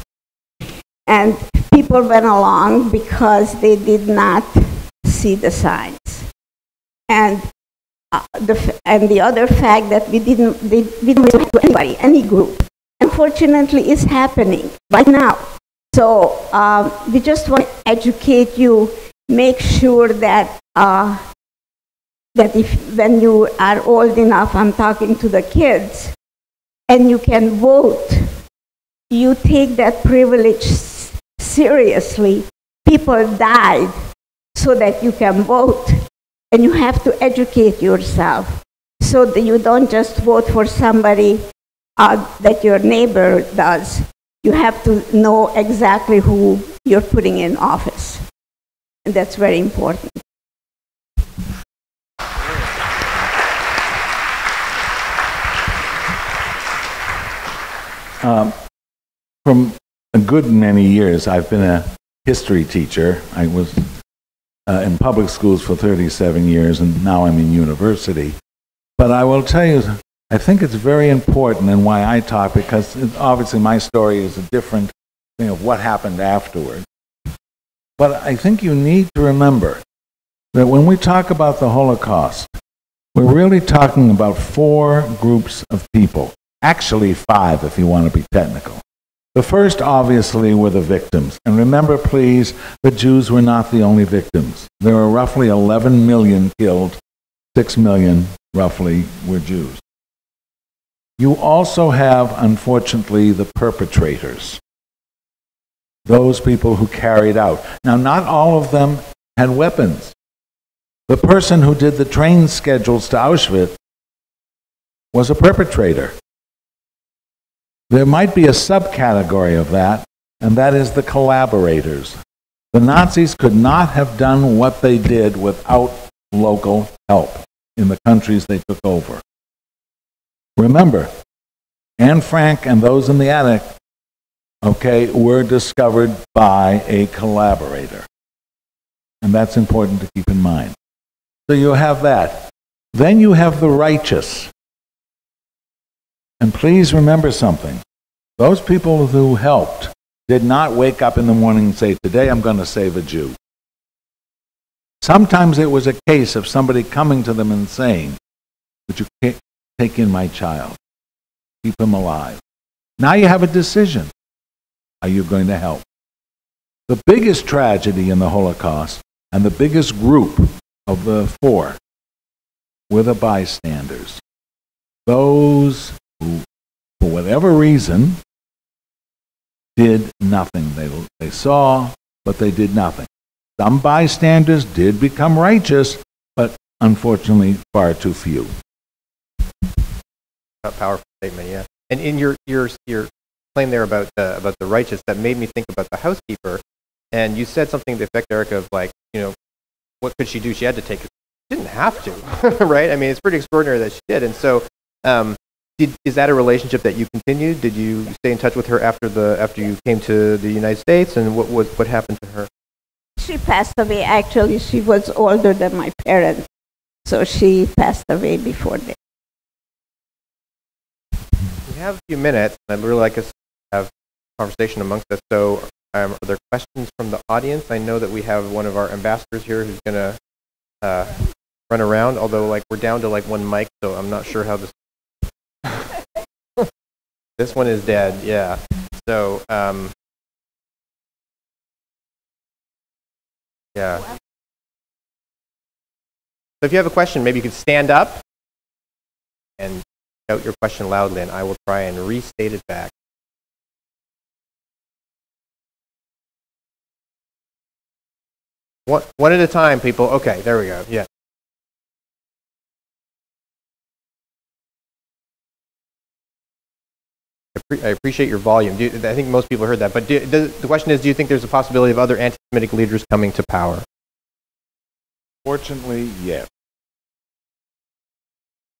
And people went along because they did not see the signs. And the other fact that we didn't talk to anybody, any group, unfortunately, is happening right now. So we just want to educate you, make sure that when you are old enough, I'm talking to the kids, and you can vote, you take that privilege seriously. People died so that you can vote, and you have to educate yourself so that you don't just vote for somebody that your neighbor does. You have to know exactly who you're putting in office, and that's very important. From a good many years, I've been a history teacher. I was in public schools for 37 years, and now I'm in university. But I will tell you, I think it's very important and why I talk, because obviously my story is a different thing of what happened afterward. But I think you need to remember that when we talk about the Holocaust, we're really talking about 4 groups of people. Actually 5, if you want to be technical. The first, obviously, were the victims. And remember, please, the Jews were not the only victims. There were roughly 11 million killed. 6 million, roughly, were Jews. You also have, unfortunately, the perpetrators. Those people who carried out. Now, not all of them had weapons. The person who did the train schedules to Auschwitz was a perpetrator. There might be a subcategory of that, and that is the collaborators. The Nazis could not have done what they did without local help in the countries they took over. Remember, Anne Frank and those in the attic, were discovered by a collaborator. And that's important to keep in mind. So you have that. Then you have the righteous. And please remember something. Those people who helped did not wake up in the morning and say, today I'm going to save a Jew. Sometimes it was a case of somebody coming to them and saying, would you take in my child? Keep him alive. Now you have a decision. Are you going to help? The biggest tragedy in the Holocaust, and the biggest group of the 4, were the bystanders. Those who, for whatever reason, did nothing. They saw, but they did nothing. Some bystanders did become righteous, but unfortunately far too few. A powerful statement, yeah. And in your claim there about the righteous, that made me think about the housekeeper. And you said something to the effect, Erika, of like, what could she do? She had to take it. She didn't have to, right? I mean, it's pretty extraordinary that she did. And so, is that a relationship that you continued? Did you stay in touch with her after you came to the United States? And what happened to her? She passed away. Actually, she was older than my parents, so she passed away before that. We have a few minutes, and I'd really like us to have a conversation amongst us. So, are there questions from the audience? I know that we have one of our ambassadors here who's going to run around. Although, we're down to one mic, so I'm not sure how this. This one is dead, yeah. So, yeah. So if you have a question, maybe you could stand up and shout your question loudly, and I will try and restate it back. One at a time, people. Okay, there we go, yeah. I appreciate your volume. I think most people heard that. But the question is, do you think there's a possibility of other anti-Semitic leaders coming to power? Fortunately, yes.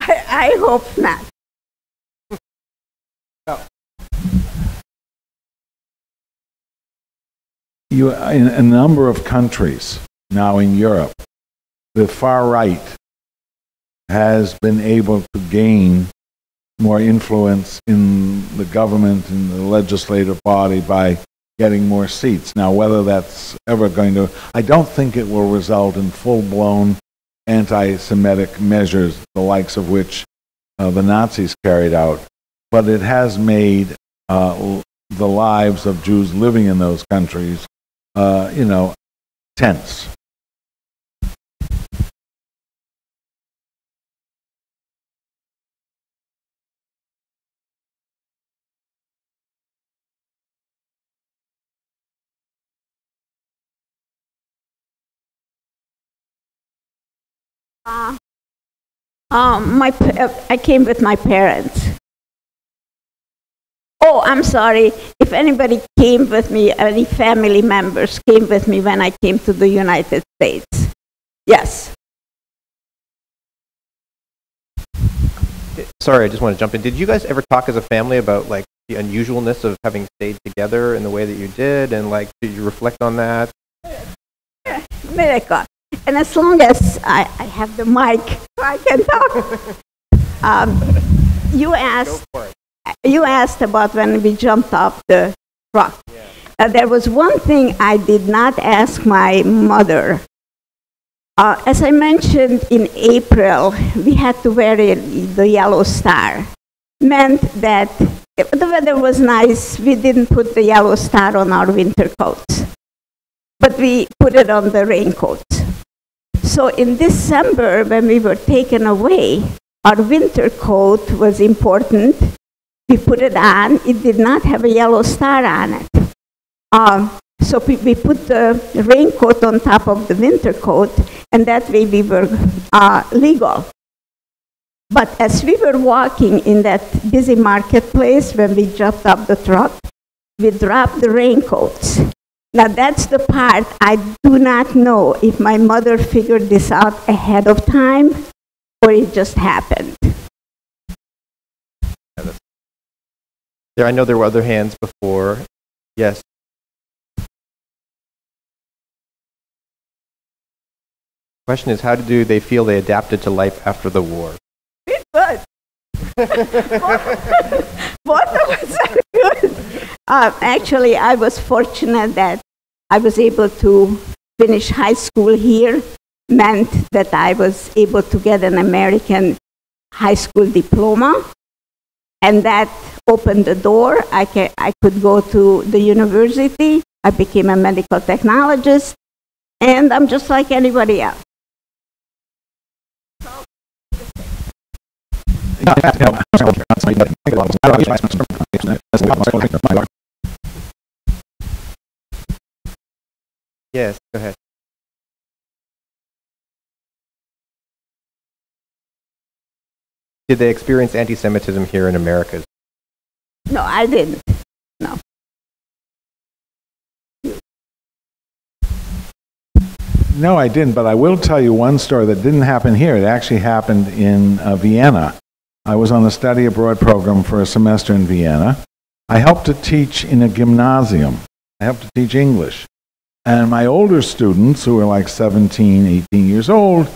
I hope not. In a number of countries now in Europe, the far right has been able to gain more influence in the government and the legislative body by getting more seats. Now, whether that's ever going to, I don't think it will result in full-blown anti-Semitic measures, the likes of which the Nazis carried out, but it has made the lives of Jews living in those countries, tense. I came with my parents. Oh, I'm sorry. If anybody came with me, any family members came with me when I came to the United States. Yes. Sorry, I just want to jump in. Did you guys ever talk as a family about like the unusualness of having stayed together in the way that you did, and like did you reflect on that? Miracle. And as long as I have the mic, I can talk. You asked about when we jumped off the truck. Yeah. There was one thing I did not ask my mother. As I mentioned, in April, we had to wear the yellow star. Meant that if the weather was nice, we didn't put the yellow star on our winter coats, but we put it on the raincoats. So in December, when we were taken away, our winter coat was important. We put it on. It did not have a yellow star on it. So we put the raincoat on top of the winter coat, and that way we were legal. But as we were walking in that busy marketplace when we jumped off the truck, we dropped the raincoats. Now that's the part I do not know if my mother figured this out ahead of time or it just happened. I know there were other hands before. Yes. Question is, how do they feel they adapted to life after the war? It's good. Both of us are good. Actually, I was fortunate that I was able to finish high school here. Meant that I was able to get an American high school diploma, and that opened the door. I could go to the university. I became a medical technologist, and I'm just like anybody else. Yes, go ahead. Did they experience anti-Semitism here in America? No, I didn't. No. No, I didn't, but I will tell you one story that didn't happen here. It actually happened in Vienna. I was on a study abroad program for a semester in Vienna. I helped to teach in a gymnasium. I helped to teach English. And my older students, who were like 17, 18 years old,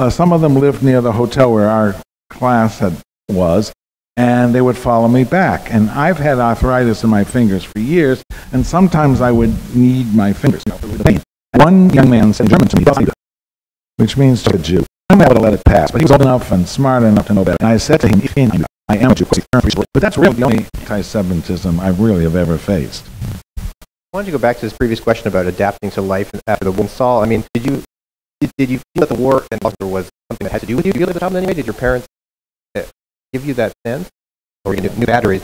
some of them lived near the hotel where our class was, and they would follow me back. And I've had arthritis in my fingers for years, and sometimes I would need my fingers, for the pain. One young man said in German to me, which means to a Jew. I'm able to let it pass, but he was old enough and smart enough to know better. And I said to him, I am a Jew. But that's really the only anti-Semitism I really have ever faced. I wanted to go back to this previous question about adapting to life after the war. Saul, I mean, did you feel that the war and was something that had to do with you? Did you feel at the time in any way? Did your parents give you that sense? Or new batteries.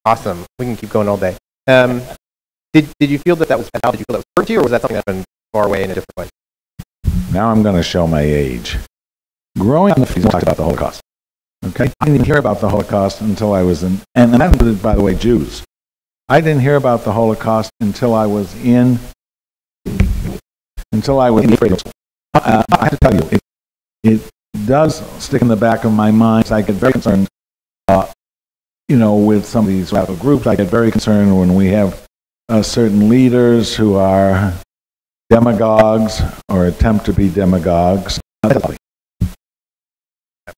Awesome. We can keep going all day. Did you feel that was how? Did you feel that was hurt to you, or was that something that happened far away in a different place? Now I'm going to show my age. Growing up in the 50s, we talked about the Holocaust. Okay? I didn't even hear about the Holocaust until I was in, and that included, by the way, Jews. I didn't hear about the Holocaust until I was in grade school. I have to tell you, it does stick in the back of my mind. I get very concerned, with some of these radical groups. I get very concerned when we have certain leaders who are demagogues or attempt to be demagogues. I've got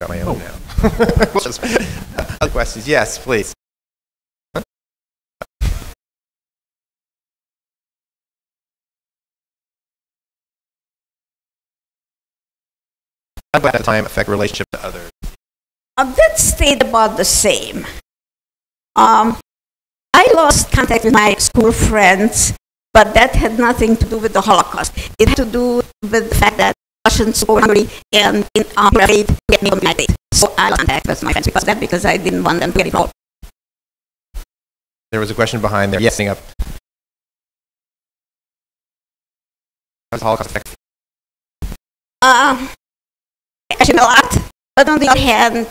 my own now. Other questions? Yes, please. How did that time affect relationship to others? That stayed about the same. I lost contact with my school friends, but that had nothing to do with the Holocaust. It had to do with the fact that Russians were hungry and afraid to get me on the United States. So I lost contact with my friends because I didn't want them to get involved. There was a question behind there. Yes, up. How does the Holocaust affect you? question a lot, but on the other hand,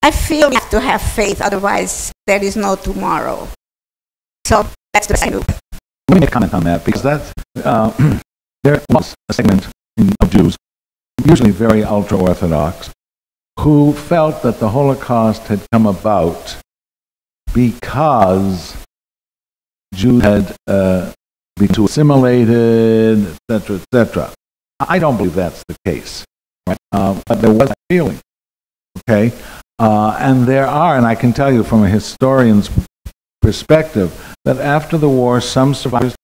I feel we have to have faith, otherwise there is no tomorrow. So that's the same. Let me make a comment on that, because that's, there was a segment of Jews, usually very ultra-Orthodox, who felt that the Holocaust had come about because Jews had been too assimilated, etc., etc. I don't believe that's the case, right? But there was a feeling, okay? And there are, and I can tell you from a historian's perspective, that after the war, some survivors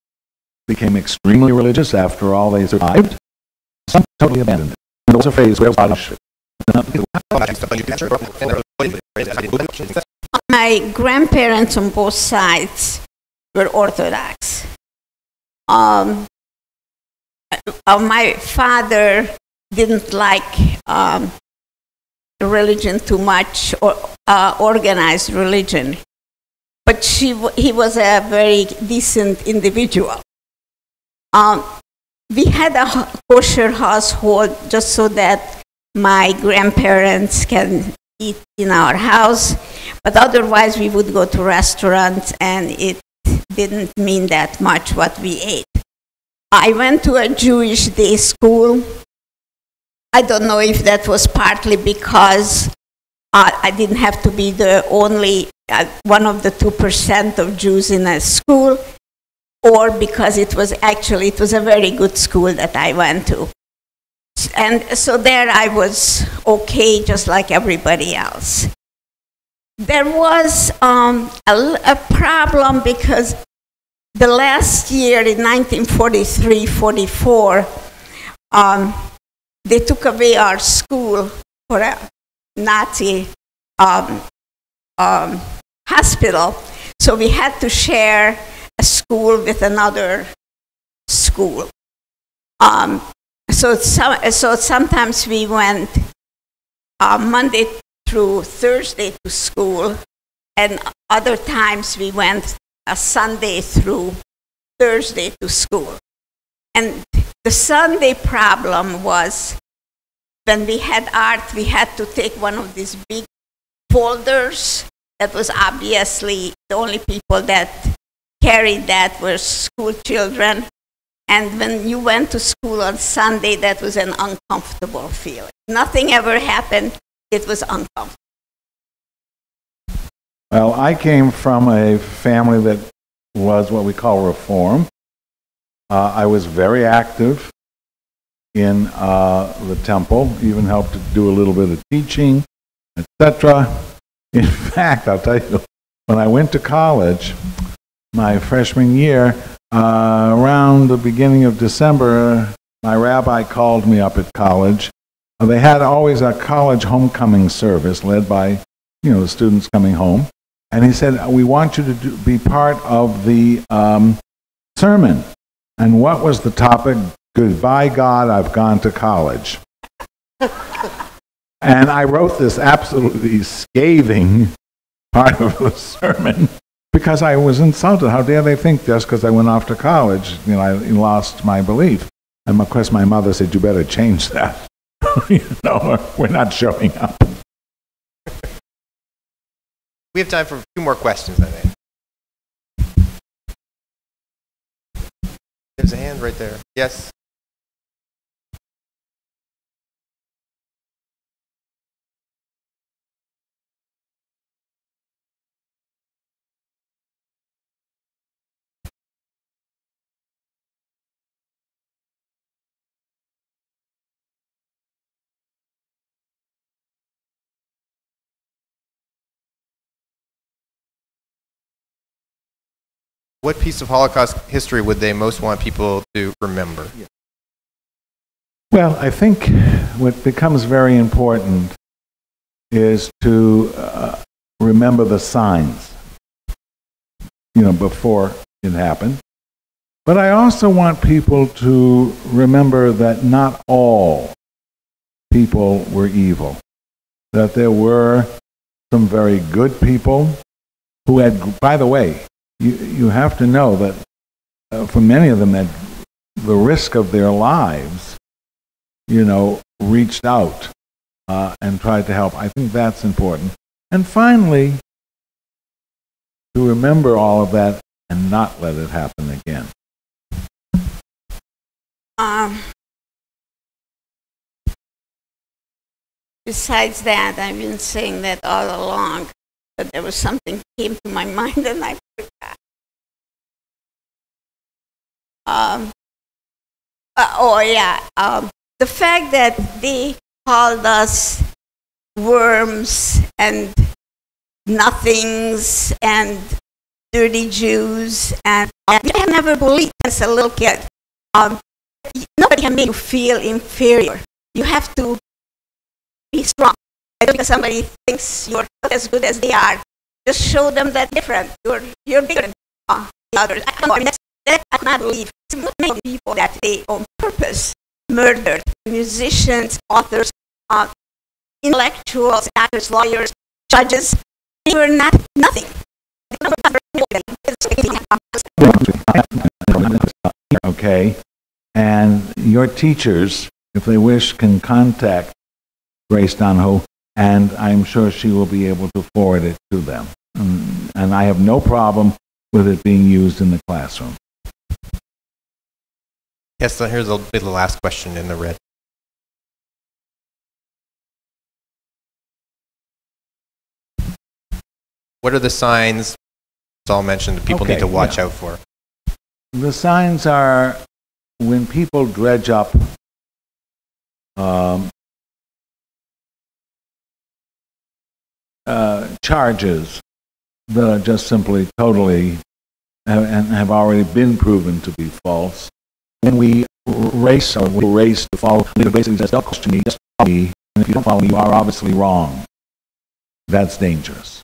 became extremely religious. After all, they survived. Some totally abandoned it. And there was a phase where my grandparents on both sides were Orthodox. My father didn't like religion too much, or organized religion, but he was a very decent individual. We had a kosher household just so that my grandparents can eat in our house, but otherwise we would go to restaurants and it didn't mean that much what we ate. I went to a Jewish day school. I don't know if that was partly because I didn't have to be the only one of the 2% of Jews in a school, or because it was a very good school that I went to. And so there I was okay, just like everybody else. There was a problem because the last year in 1943-44, they took away our school for a Nazi hospital. So we had to share a school with another school. So sometimes we went Monday through Thursday to school, and other times we went Sunday through Thursday to school. And the Sunday problem was when we had art, we had to take one of these big folders. That was obviously the only people that carried that were school children. And when you went to school on Sunday, that was an uncomfortable feeling. Nothing ever happened. It was uncomfortable. Well, I came from a family that was what we call Reform. I was very active in the temple, even helped to do a little bit of teaching, etc. In fact, I'll tell you, when I went to college, my freshman year, around the beginning of December, my rabbi called me up at college. They had always a college homecoming service led by, the students coming home. And he said, we want you to be part of the sermon. And what was the topic? Goodbye, God, I've gone to college. And I wrote this absolutely scathing part of the sermon because I was insulted. How dare they think just because I went off to college, I lost my belief. And of course my mother said, you better change that. We're not showing up. We have time for 2 more questions, I think. There's a hand right there. Yes? What piece of Holocaust history would they most want people to remember? Well, I think what becomes very important is to remember the signs, before it happened. But I also want people to remember that not all people were evil, that there were some very good people who had, by the way, you have to know that for many of them, that the risk of their lives reached out and tried to help. I think that's important. And finally, to remember all of that and not let it happen again. Besides that, I've been saying that all along, but there was something came to my mind and I forgot. The fact that they called us worms and nothings and dirty Jews, and I never believed as a little kid. Nobody can make you feel inferior. You have to be strong. Because somebody thinks you're not as good as they are, just show them that different. You're bigger than the others. I cannot believe many people that they on purpose murdered musicians, authors, intellectuals, actors, lawyers, judges. They were nothing. Okay, and your teachers, if they wish, can contact Grace Donahoe, and I'm sure she will be able to forward it to them. And I have no problem with it being used in the classroom. Yes, so here's a bit of the last question in the red. What are the signs, it's all mentioned, that people need to watch out for? The signs are when people dredge up charges that are just simply totally and have already been proven to be false. When we race to follow, the basically says, don't question me, just follow me, and if you don't follow me, you are obviously wrong. That's dangerous.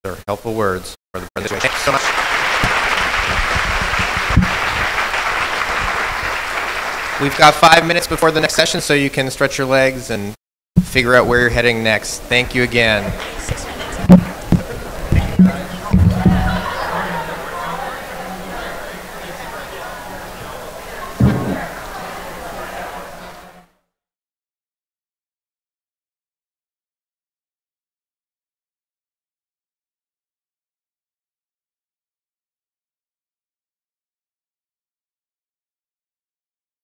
They're helpful words for the presentation. Thanks so much. We've got 5 minutes before the next session, so you can stretch your legs and figure out where you're heading next. Thank you again.